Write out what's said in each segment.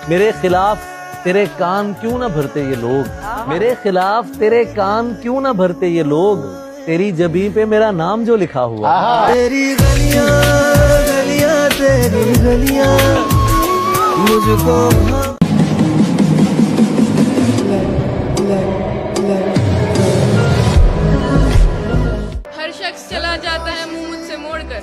मेरे खिलाफ तेरे कान क्यों ना भरते ये लोग, मेरे खिलाफ तेरे कान क्यों ना भरते ये लोग, तेरी जबीं पे मेरा नाम जो लिखा हुआ। तेरी गलियां गलियां तेरी गलियां मुझको हर शख्स चला जाता है मुंह मुझसे मोड़कर,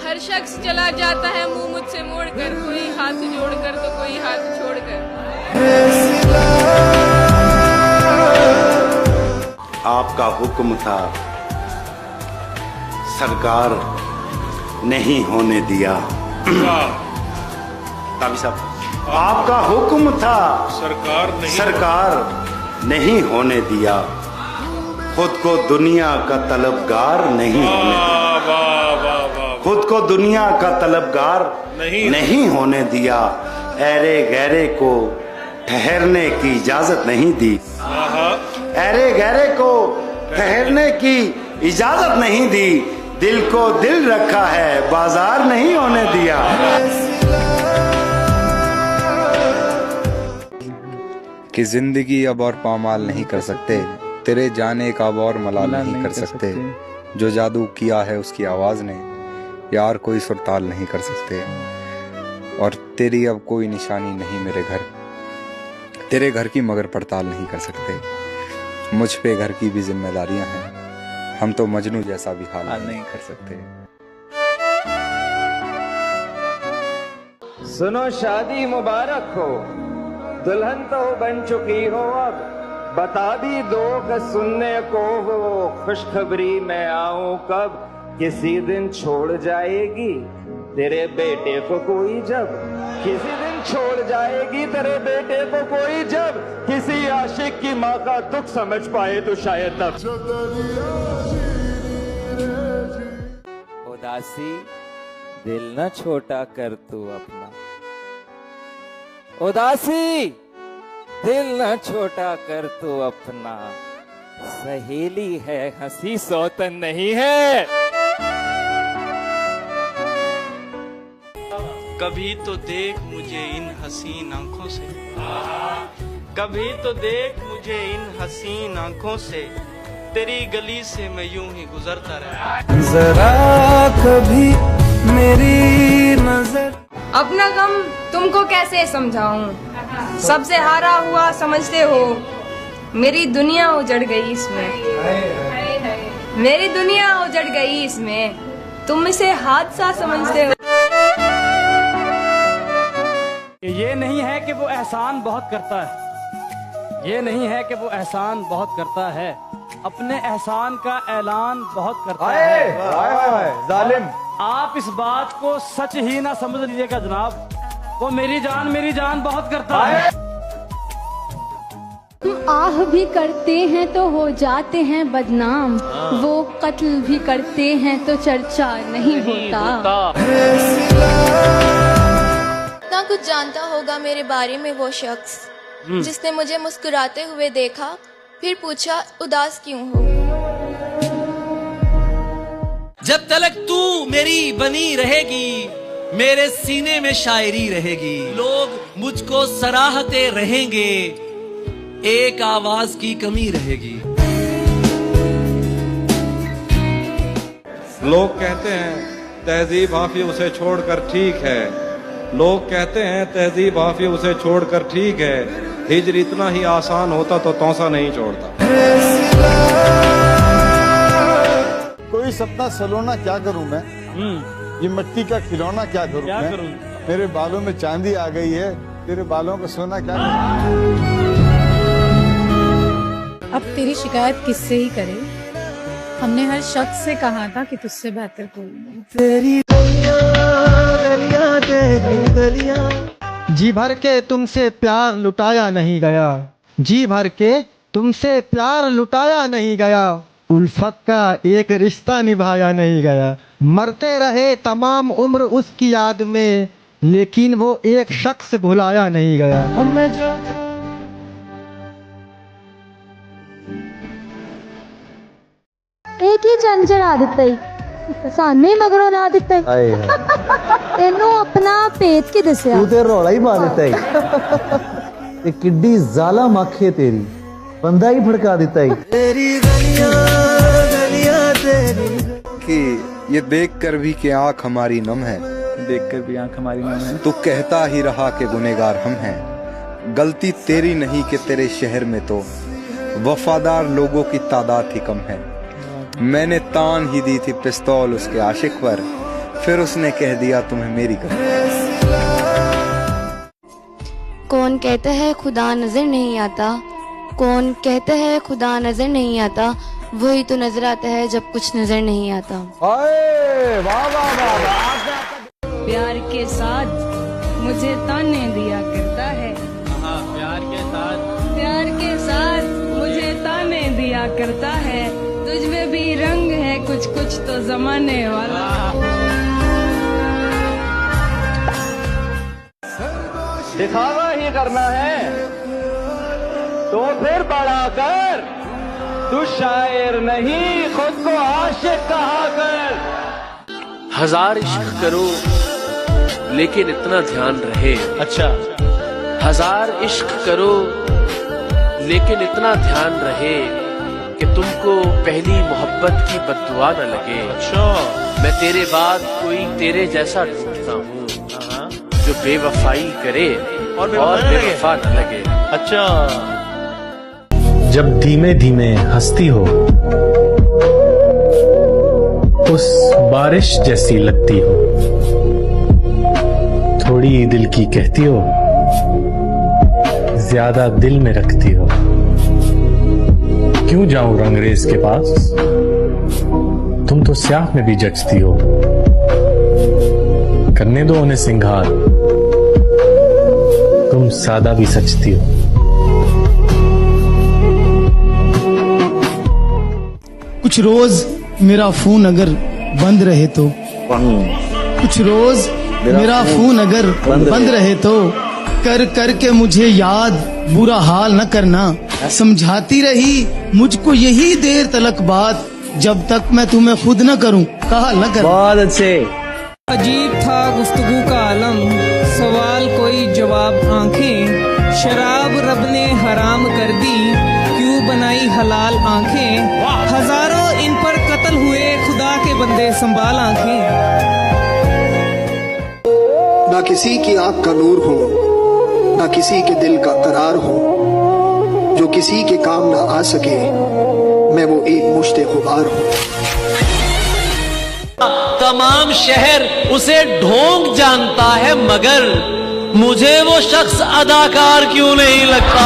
हर शख्स चला जाता है मुंह मुझसे मोड़कर, कोई हाथ जोड़कर तो कोई हाथ छोड़कर। आपका हुक्म था सरकार नहीं होने दिया। ताबी साहब, आपका हुक्म था सरकार नहीं होने दिया, खुद को दुनिया का तलबगार नहीं होने दिया, खुद को दुनिया का तलबगार नहीं होने दिया, ऐरे गहरे को ठहरने की इजाजत नहीं दी, ऐरे गहरे को ठहरने की इजाजत नहीं दी, दिल को दिल रखा है बाजार नहीं होने दिया। कि जिंदगी अब और पामाल नहीं कर सकते, तेरे जाने का अब और मलाल नहीं कर सकते, जो जादू किया है उसकी आवाज ने यार कोई सुरताल नहीं कर सकते, और तेरी अब कोई निशानी नहीं मेरे घर, तेरे घर की मगर पड़ताल नहीं कर सकते, मुझ पे घर की भी जिम्मेदारियां हैं, हम तो मजनू जैसा भी हाल नहीं कर सकते। सुनो शादी मुबारक हो, दुल्हन तो बन चुकी हो, अब बता भी दो कि सुनने को हो खुशखबरी मैं आऊं कब, किसी दिन छोड़ जाएगी तेरे बेटे को कोई जब, किसी दिन छोड़ जाएगी तेरे बेटे को कोई जब, किसी आशिक की माँ का दुख समझ पाए तो शायद तब। उदासी दिल न छोटा कर तू अपना, उदासी दिल न छोटा कर तू अपना, सहेली है हंसी सौतन नहीं है। कभी तो देख मुझे इन हसीन आंखों से, कभी तो देख मुझे इन हसीन आंखों से, तेरी गली से मैं यूं ही गुजरता रहा। जरा कभी मेरी नजर। अपना गम तुमको कैसे समझाऊं, सबसे हारा हुआ समझते हो, मेरी दुनिया उजड़ गई इसमें, मेरी दुनिया उजड़ गई इसमें, तुम इसे हादसा समझते हो। ये नहीं है कि वो एहसान बहुत करता है, ये नहीं है कि वो एहसान बहुत करता है, अपने एहसान का ऐलान बहुत करता है। जालिम, आप इस बात को सच ही ना समझ लीजिएगा जनाब, वो मेरी जान बहुत करता है। आह भी करते हैं तो हो जाते हैं बदनाम, वो कत्ल भी करते हैं तो चर्चा नहीं होता। ना कुछ जानता होगा मेरे बारे में वो शख्स, जिसने मुझे मुस्कुराते हुए देखा, फिर पूछा उदास क्यों हो। जब तलक तू मेरी बनी रहेगी, मेरे सीने में शायरी रहेगी, लोग मुझको सराहते रहेंगे, एक आवाज की कमी रहेगी। लोग कहते हैं तहजीब हाफी उसे छोड़कर ठीक है, लोग कहते हैं तहजीब हाफी उसे छोड़कर ठीक है, हिजर इतना ही आसान होता तो तौसा नहीं छोड़ता। कोई सपना सलोना क्या करूं मैं, ये मिट्टी का खिलौना क्या करूं मैं, मेरे बालों में चांदी आ गई है, तेरे बालों का सोना क्या करूं। अब तेरी शिकायत किससे ही करे, हमने हर शख्स से कहा था कि तुझसे बेहतर कोई नहीं। तेरी गलियां गलियां तेरी गलियां, जी भर के तुमसे प्यार लुटाया नहीं गया, जी भर के तुमसे प्यार लुटाया नहीं गया, उल्फत का एक रिश्ता निभाया नहीं गया, मरते रहे तमाम उम्र उसकी याद में, लेकिन वो एक शख्स भुलाया नहीं गया। एक ही चंचल आदत साने मगरों ला दिता है। हाय हाय तेनू अपना पेट की दसिया तू ते रौला ही मार देता है। ये किड्डी जालिम आँख है तेरी, बंदा ही भड़का देता है। तेरी गलियां गलियां तेरी कि ये देखकर भी कि आँख हमारी नम है, देखकर भी आंख हमारी नम है। तू कहता ही रहा कि गुनहगार हम हैं। गलती तेरी नहीं कि तेरे शहर में तो वफादार लोगों की तादाद ही कम है। मैंने तान ही दी थी पिस्तौल उसके आशिक पर, फिर उसने कह दिया तुम्हें मेरी कसम। कौन कहता है खुदा नजर नहीं आता, कौन कहता है खुदा नजर नहीं आता, वही तो नजर आता है जब कुछ नजर नहीं आता। प्यार के साथ मुझे ताने दिया करता है, प्यार के साथ मुझे ताने दिया करता है। तुझ में भी रंग है कुछ कुछ तो जमाने वाला। दिखावा ही करना है तो फिर बड़ा कर, तू शायर नहीं खुद को आशिक कहा कर। हजार इश्क करो लेकिन इतना ध्यान रहे। अच्छा। हजार इश्क करो लेकिन इतना ध्यान रहे कि तुमको पहली मोहब्बत की बद्दुआ न लगे। अच्छा। मैं तेरे बाद कोई तेरे जैसा ढूंढता हूँ जो बेवफाई करे और बेवफा न लगे। अच्छा। जब धीमे धीमे हंसती हो उस बारिश जैसी लगती हो, थोड़ी दिल की कहती हो ज्यादा दिल में रखती हो। क्यों जाऊं रंगरेज के पास, तुम तो स्याह में भी जचती हो। करने दो उन्हें सिंगार, तुम सादा भी सचती हो। कुछ रोज मेरा फोन अगर बंद रहे तो, कुछ रोज मेरा फोन अगर बंद रहे तो, कर कर के मुझे याद बुरा हाल न करना। समझाती रही मुझको यही देर तलक बात, जब तक मैं तुम्हें खुद न करूं कहा न कर। बहुत अच्छे। अजीब था गुफ्तगू का आलम, सवाल कोई जवाब आंखें। शराब रब ने हराम कर दी, क्यों बनाई हलाल आंखें। हजारों इन पर कत्ल हुए, खुदा के बंदे संभाल आंखें। ना किसी की आंख का नूर हो, ना किसी के दिल का करार हो, जो किसी के काम ना आ सके, मैं वो एक मुश्ते गुबार हूँ। तमाम शहर उसे ढोंग जानता है, मगर मुझे वो शख्स अदाकार क्यों नहीं लगता।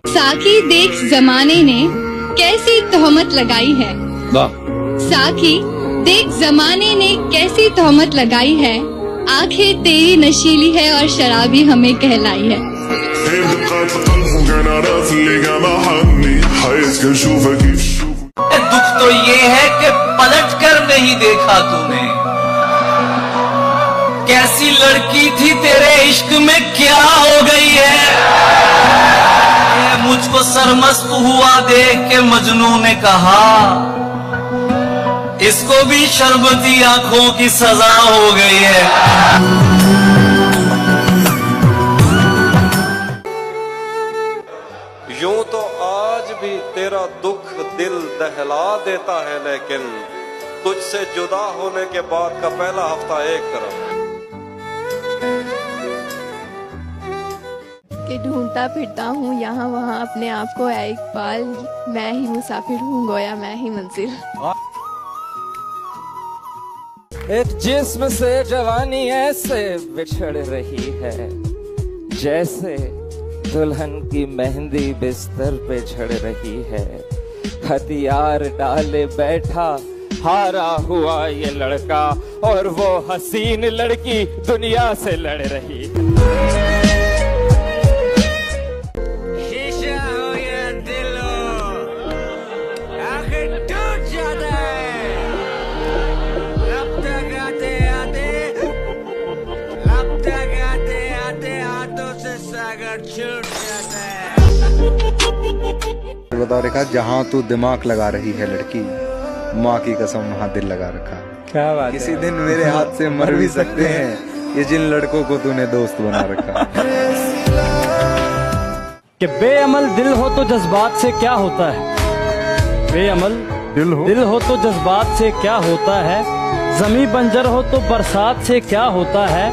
साकी देख जमाने ने कैसी तोहमत लगाई है। साकी देख जमाने ने कैसी तोहमत लगाई है। आंखें तेरी नशीली है और शराबी हमें कहलाई है। दुख तो ये है कि पलट कर नहीं देखा तूने, कैसी लड़की थी तेरे इश्क में क्या हो गई है। मुझको सरमस्त हुआ देख के मजनू ने कहा, इसको भी शरबती आंखों की सजा हो गई है। यूं तो आज भी तेरा दुख दिल दहला देता है, लेकिन तुझसे जुदा होने के बाद का पहला हफ्ता एक तरफ कि ढूंढता फिरता हूँ यहाँ वहाँ अपने आप को है इकबाल। मैं ही मुसाफिर हूँ गोया मैं ही मंजिल। एक जिस्म से जवानी ऐसे बिछड़ रही है, जैसे दुल्हन की मेहंदी बिस्तर पे झड़ रही है। हथियार डाले बैठा हारा हुआ ये लड़का, और वो हसीन लड़की दुनिया से लड़ रही है। बता रखा, जहाँ तू दिमाग लगा रही है लड़की, माँ की कसम वहाँ दिल लगा रखा है। क्या बात किसी दिन मेरे हाथ से मर भी सकते हैं ये जिन लड़कों को तूने दोस्त बना रखा। कि बेअमल दिल हो तो जज्बात से क्या होता है, बेअमल दिल हो तो जज्बात से क्या होता है, जमी बंजर हो तो बरसात से क्या होता है,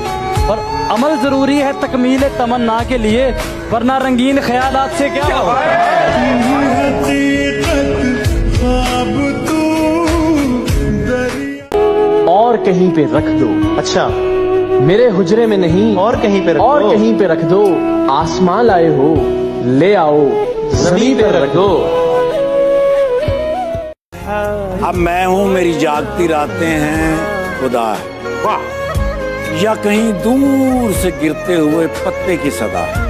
और अमल जरूरी है तकमील तमन्ना के लिए, वरना रंगीन ख्यालात से क्या होता है। और कहीं पे रख दो, अच्छा मेरे हुजरे में नहीं, और कहीं पे रख दो, और कहीं पे रख दो, आसमां लाए हो ले आओ जमीन पे रख दो। अब मैं हूँ मेरी जागती रातें हैं खुदा है, वाह, या कहीं दूर से गिरते हुए पत्ते की सदा है।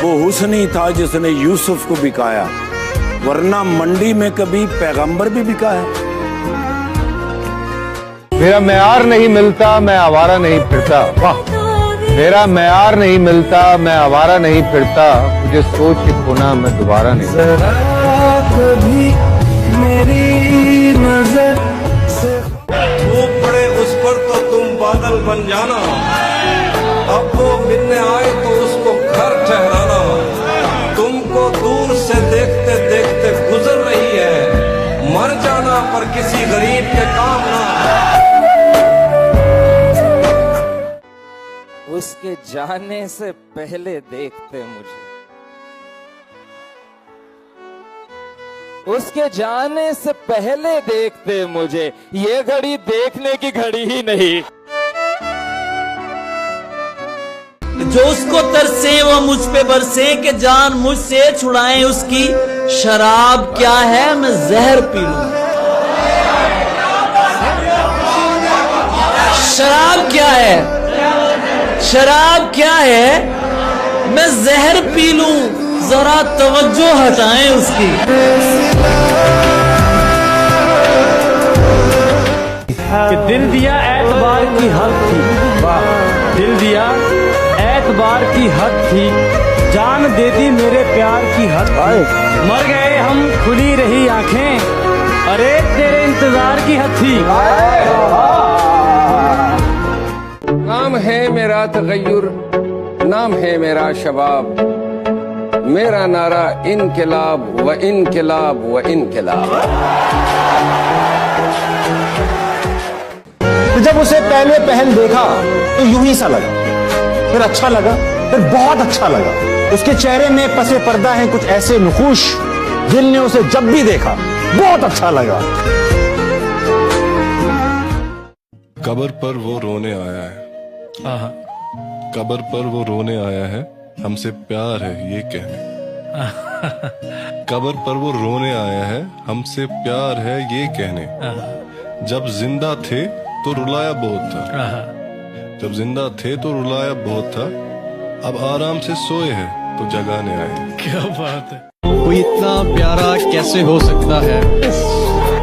वो हुस्न था जिसने यूसुफ को बिकाया, वरना मंडी में कभी पैगंबर भी बिका है। मेरा मेयार नहीं मिलता मैं आवारा नहीं फिरता, वाह, मेरा मेयार नहीं मिलता मैं आवारा नहीं फिरता, मुझे सोच के खोना मैं दोबारा नहीं। कभी मेरी नजर से धूप पड़े उस पर तो तुम बादल बन जाना, अब वो मिलने आए तो उसको घर ठहराना, तुमको दूर से देखते देखते गुजर रही है, मर जाना पर किसी गरीब के काम ना। उसके जाने से पहले देखते मुझे, उसके जाने से पहले देखते मुझे, ये घड़ी देखने की घड़ी ही नहीं। जो उसको तरसे वो मुझ पे बरसे, के जान मुझसे छुड़ाएं उसकी, शराब क्या है मैं जहर पी लूं। शराब क्या है, शराब क्या है मैं जहर पी लूं, जरा तवज्जो हटाएं उसकी। कि दिल दिया एतबार की हद थी, दिल दिया एतबार की हद थी, जान दे दी मेरे प्यार की हद थी, मर गए हम खुली रही आंखें, अरे तेरे इंतजार की हद थी। नाम है मेरा तगय्युर, नाम है मेरा शबाब, मेरा नारा इनकलाब व इनकलाब व इनकलाब। तो जब उसे पहले पहल देखा तो यूं ही सा लगा, फिर अच्छा लगा, फिर बहुत अच्छा लगा। उसके चेहरे में पसे पर्दा हैं कुछ ऐसे नुखूश, जिनने उसे जब भी देखा बहुत अच्छा लगा। कब्र पर वो रोने आया है, कब्र पर वो रोने आया है, हमसे प्यार है ये कहने। कब्र पर वो रोने आया है, हमसे प्यार है ये कहने। जब जिंदा थे तो रुलाया बहुत था, जब जिंदा थे तो रुलाया बहुत था, अब आराम से सोए हैं तो जगाने आए। क्या बात है। कोई इतना प्यारा कैसे हो सकता है,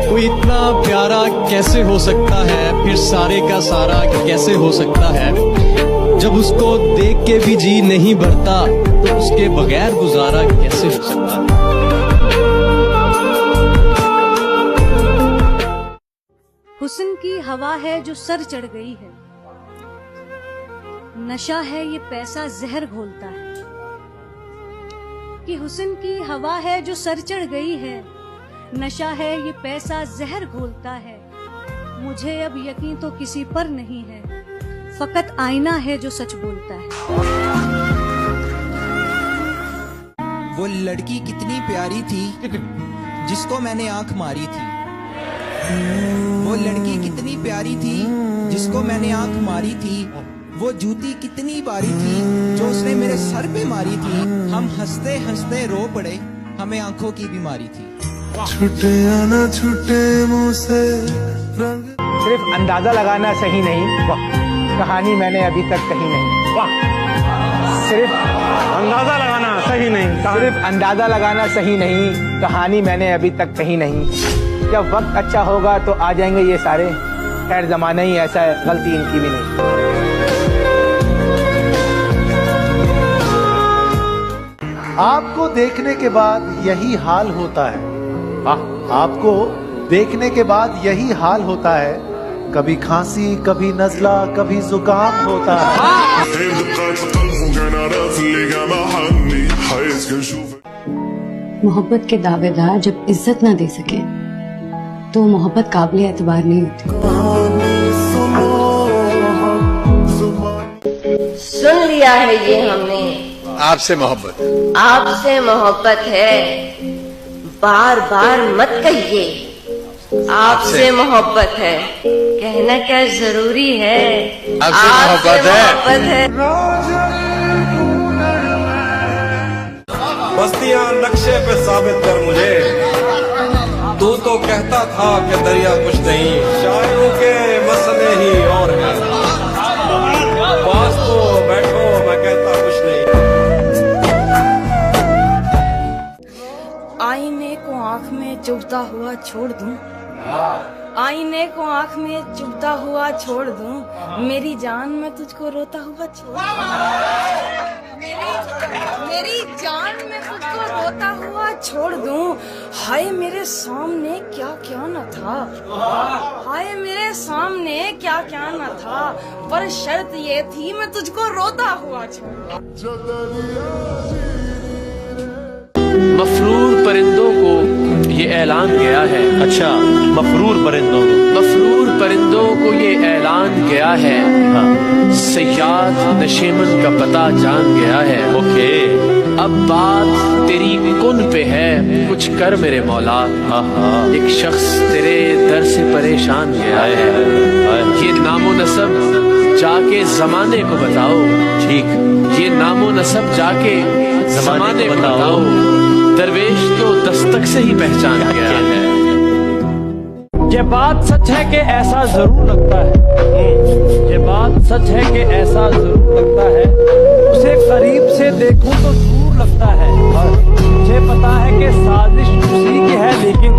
कोई इतना प्यारा कैसे हो सकता है, फिर सारे का सारा कैसे हो सकता है। जब उसको देख के भी जी नहीं भरता तो उसके बगैर गुजारा कैसे हो सकता है। हुस्न की हवा है जो सर चढ़ गई है, नशा है ये पैसा जहर घोलता है। कि हुस्न की हवा है जो सर चढ़ गई है, नशा है ये पैसा जहर घोलता है। मुझे अब यकीन तो किसी पर नहीं है, फकत आईना है जो सच बोलता है। वो लड़की कितनी प्यारी थी जिसको मैंने आंख मारी थी, वो लड़की कितनी प्यारी थी जिसको मैंने आंख मारी थी। वो जूती कितनी बारी थी जो उसने मेरे सर पे मारी थी। हम हंसते हंसते रो पड़े, हमें आंखों की बीमारी थी। छूटे या ना छूटे मुंह से रंग। सिर्फ अंदाजा लगाना सही नहीं, कहानी मैंने अभी तक कही नहीं। सिर्फ अंदाजा लगाना सही नहीं, सिर्फ अंदाजा लगाना सही नहीं, कहानी मैंने अभी तक कही नहीं। जब वक्त अच्छा होगा तो आ जाएंगे ये सारे, खैर जमाना ही ऐसा है, गलती इनकी भी नहीं। आपको देखने के बाद यही हाल होता है। आपको देखने के बाद यही हाल होता है। कभी खांसी, कभी नजला, कभी जुकाम होता है। मोहब्बत के दावेदार जब इज्जत ना दे सके तो मोहब्बत काबिल एतबार नहीं होती। सुन लिया है ये हमने, आपसे मोहब्बत, आपसे मोहब्बत है, बार बार मत कहिए आपसे मोहब्बत है, कहना क्या जरूरी है, आपसे मोहब्बत है। बस्तियां नक्शे पे साबित कर मुझे, तू तो कहता था कि दरिया कुछ नहीं, शायरों के मसले ही और हैं, पास तो बैठो मैं कहता कुछ नहीं। आईने को आंख में चुभता हुआ छोड़ दूं, आईने को आंख में चुभता हुआ छोड़ दूं, मेरी जान मैं तुझको रोता हुआ छोड़ दूं, मेरी जान मैं तुझको रोता हुआ छोड़ दूं। हाय मेरे सामने क्या क्या न था, हाय मेरे सामने क्या क्या न था, पर शर्त ये थी मैं तुझको रोता हुआ छोड़। मफरूर परिंदों को ये ऐलान गया है। अच्छा, मफरूर परिंदों को ये ऐलान गया है। सयाद नशेमन का पता जान गया है। ओके, अब बात तेरी कुन पे है, कुछ कर मेरे मौला। एक शख्स तेरे दर से परेशान गया है, ये नामो नसब जाके जमाने को बताओ। ठीक, ये नामो नसब जाके जमाने को बताओ। दरवेश तो दस्तक से ही पहचान गया है। ये बात सच है कि ऐसा जरूर लगता है, ये बात सच है कि ऐसा जरूर लगता है, उसे करीब से देखूं तो दूर लगता है। मुझे पता है कि साजिश उसी की है, लेकिन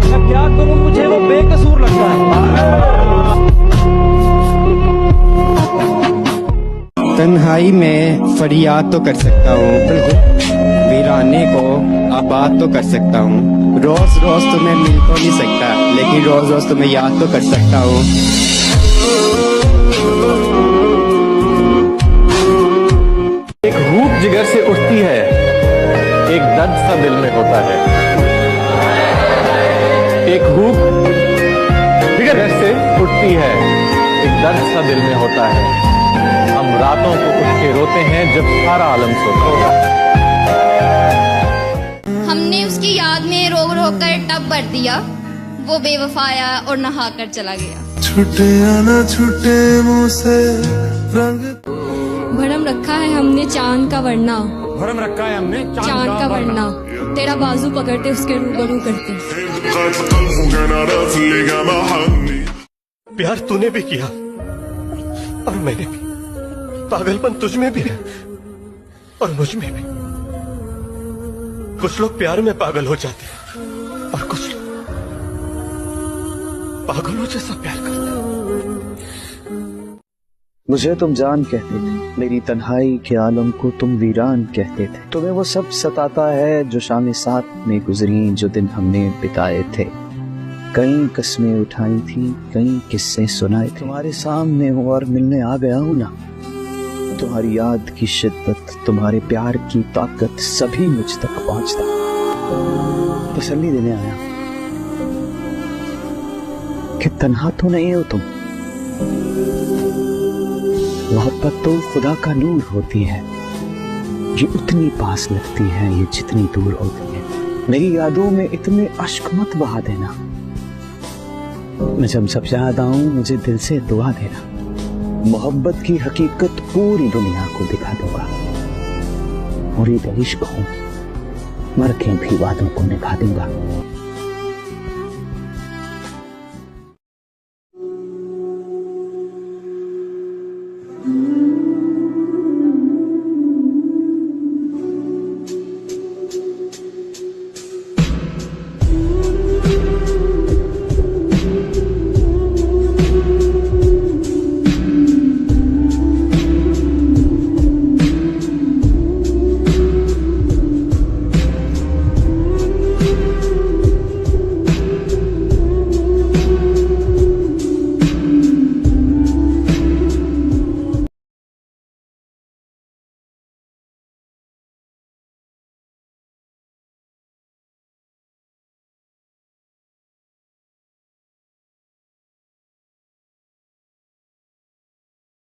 मैं क्या करूं, मुझे वो बेकसूर लगता है। तन्हाई में फरियाद तो कर सकता हूँ, वीराने को आबाद तो कर सकता हूँ। रोज रोज तुम्हें मिल तो नहीं सकता, लेकिन रोज रोज तुम्हें याद तो कर सकता हूँ। एक रूप जिगर से उठती है, एक दर्द सा दिल में होता है। एक रूप जिगर से उठती है, एक दर्द सा दिल में होता है। हम रातों को उठ के रोते हैं जब सारा आलम सोता है। हमने उसकी याद में रो रो कर टब भर दिया, वो बेवफाया और नहा कर चला गया। छुटे ना छुटे मुँह से रंग, भरम रखा है हमने चांद का वरना, भरम रखा है हमने चांद का वरना, तेरा बाजू पकड़ते उसके रूबरू करते। प्यार तूने भी किया और मैंने भी, पागलपन तुझ में भी है और मुझ में भी। कुछ लोग प्यार में पागल हो जाते हैं और कुछ लोग पागलों जैसा प्यार करते हैं। मुझे तुम जान कहते थे, मेरी तन्हाई के आलम को तुम वीरान कहते थे। तुम्हें वो सब सताता है जो शाम साथ में गुजरी, जो दिन हमने बिताए थे। कई कस्में उठाई थी, कई किस्से सुनाए थे। तुम्हारे सामने हूँ और मिलने आ गया हूँ ना। तुम्हारी याद की शिद्दत, तुम्हारे प्यार की ताकत सभी मुझ तक पहुंचता। तसल्ली देने आया कि तन्हा तो नहीं हो तुम। मोहब्बत तो खुदा का नूर होती है, ये उतनी पास लगती है ये जितनी दूर होती है। मेरी यादों में इतने अश्क मत बहा देना, मैं जब याद आऊं मुझे दिल से दुआ देना। मोहब्बत की हकीकत पूरी दुनिया को दिखा दूंगा। मुरीद इश्क हूं, मर के भी वादों को निभा दूंगा।